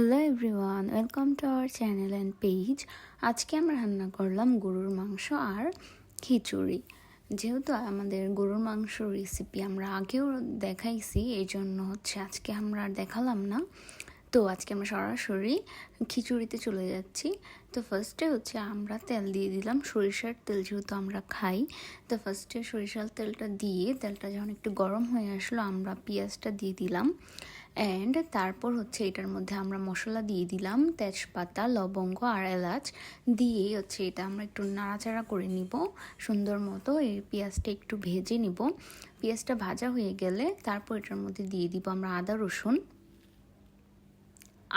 Hello everyone, welcome to our channel and page. আজকে আমরা রান্না করলাম গরুর মাংস আর খিচুড়ি। যেহেতু আমাদের গরুর মাংস রেসিপি আমরা আগেও দেখাইছি, এই জন্য আজকে আমরা আর দেখালাম না। তো আজকে আমরা সরাসরি খিচুড়িতে চলে যাচ্ছি। তো ফার্স্টে আমরা তেল দিয়ে দিলাম, সরিষার তেল যেহেতু আমরা খাই। তো ফার্স্টে সরিষার তেলটা দিয়ে তেলটা যখন একটু গরম হয়ে আসলো আমরা পেঁয়াজটা দিয়ে দিলাম। অ্যান্ড তারপর এটার মধ্যে আমরা মশলা দিয়ে দিলাম, তেজপাতা, লবঙ্গ আর এলাচ দিয়ে এটা আমরা একটু নাড়াচাড়া করে নিব সুন্দর মতো। এই পেঁয়াজটা একটু ভেজে নিব। পেঁয়াজটা ভাজা হয়ে গেলে তারপর এটার মধ্যে দিয়ে দিব আমরা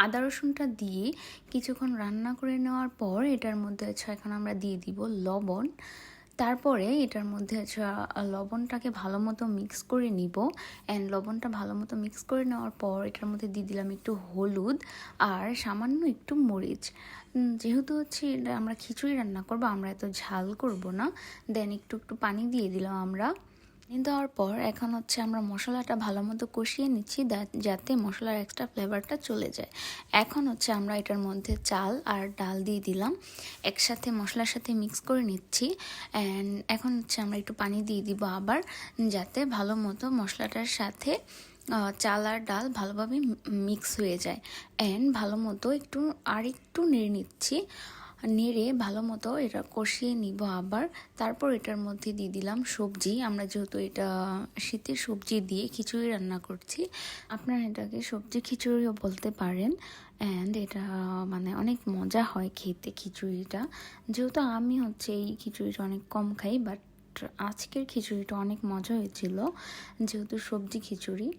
আদা রসুনটা দিয়ে কিছুক্ষণ রান্না করে নেওয়ার পর এটার মধ্যে এখন আমরা দিয়ে দিব লবণ। তারপরে এটার মধ্যে লবণটাকে ভালো মতো মিক্স করে নিব। অ্যান্ড লবণটা ভালো মতো মিক্স করে নেওয়ার পর এটার মধ্যে দিয়ে দিলাম একটু হলুদ আর সামান্য একটু মরিচ। যেহেতু এটা আমরা খিচুড়ি রান্না করব, আমরা এত ঝাল করব না, দেন একটু একটু পানি দিয়ে দিলাম আমরা। দেওয়ার পর এখন আমরা মশলাটা ভালো মতো কষিয়ে নিচ্ছি যাতে মশলার এক্সট্রা ফ্লেভারটা চলে যায়। এখন আমরা এটার মধ্যে চাল আর ডাল দিয়ে দিলাম, একসাথে মশলার সাথে মিক্স করে নিচ্ছি। অ্যান্ড এখন আমরা একটু পানি দিয়ে দিব আবার, যাতে ভালো মতো মশলাটার সাথে চাল আর ডাল ভালোভাবে মিক্স হয়ে যায়। অ্যান্ড ভালো মতো একটু নেড়ে নিচ্ছি। নেড়ে ভালো মতো এটা কষিয়ে নিব আবার। তারপর এটার মধ্যে দিয়ে দিলাম সবজি। আমরা যেহেতু এটা শীতের সবজি দিয়ে খিচুড়ি রান্না করছি, আপনারা এটাকে সবজি খিচুড়িও বলতে পারেন। অ্যান্ড এটা অনেক মজা হয় খেতে খিচুড়িটা। যেহেতু আমি এই খিচুড়িটা অনেক কম খাই, বাট আজকের খিচুড়িটা অনেক মজা হয়েছিল যেহেতু সবজি খিচুড়ি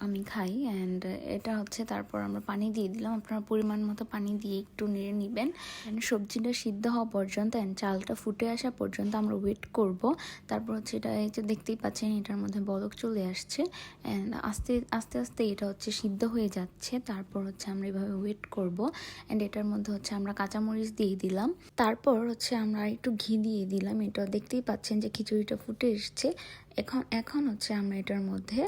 আমি খাই। অ্যান্ড এটা তারপর আমরা পানি দিয়ে দিলাম, আপনারা পরিমাণ মতো পানি দিয়ে একটু নেড়ে নেবেন। অ্যান্ড সবজিটা সিদ্ধ হওয়া পর্যন্ত অ্যান্ড চালটা ফুটে আসা পর্যন্ত আমরা ওয়েট করব। তারপর এটা দেখতেই পাচ্ছেন এটার মধ্যে বলক চলে আসছে। অ্যান্ড আস্তে আস্তে আস্তে এটা সিদ্ধ হয়ে যাচ্ছে। তারপর আমরা এভাবে ওয়েট করব। অ্যান্ড এটার মধ্যে আমরা কাঁচামরিচ দিয়ে দিলাম। তারপর আমরা একটু ঘি দিয়ে দিলাম। এটা দেখতেই পাচ্ছেন যে খিচুড়িটা ফুটে এসছে। এখন আমরা এটার মধ্যে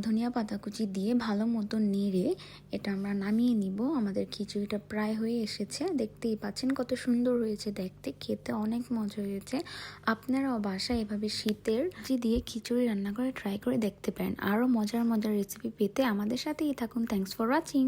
ধনিয়া পাতা কুচি দিয়ে ভালো মতো নেড়ে এটা আমরা নামিয়ে নিব। আমাদের খিচুড়িটা প্রায় হয়ে এসেছে, দেখতেই পাচ্ছেন কত সুন্দর হয়েছে দেখতে, খেতে অনেক মজা হয়েছে। আপনারাও বাসায় এভাবে শীতের দিয়ে খিচুড়ি রান্না করে ট্রাই করে দেখতে পারেন। আরও মজার মজার রেসিপি পেতে আমাদের সাথেই থাকুন। Thanks for watching.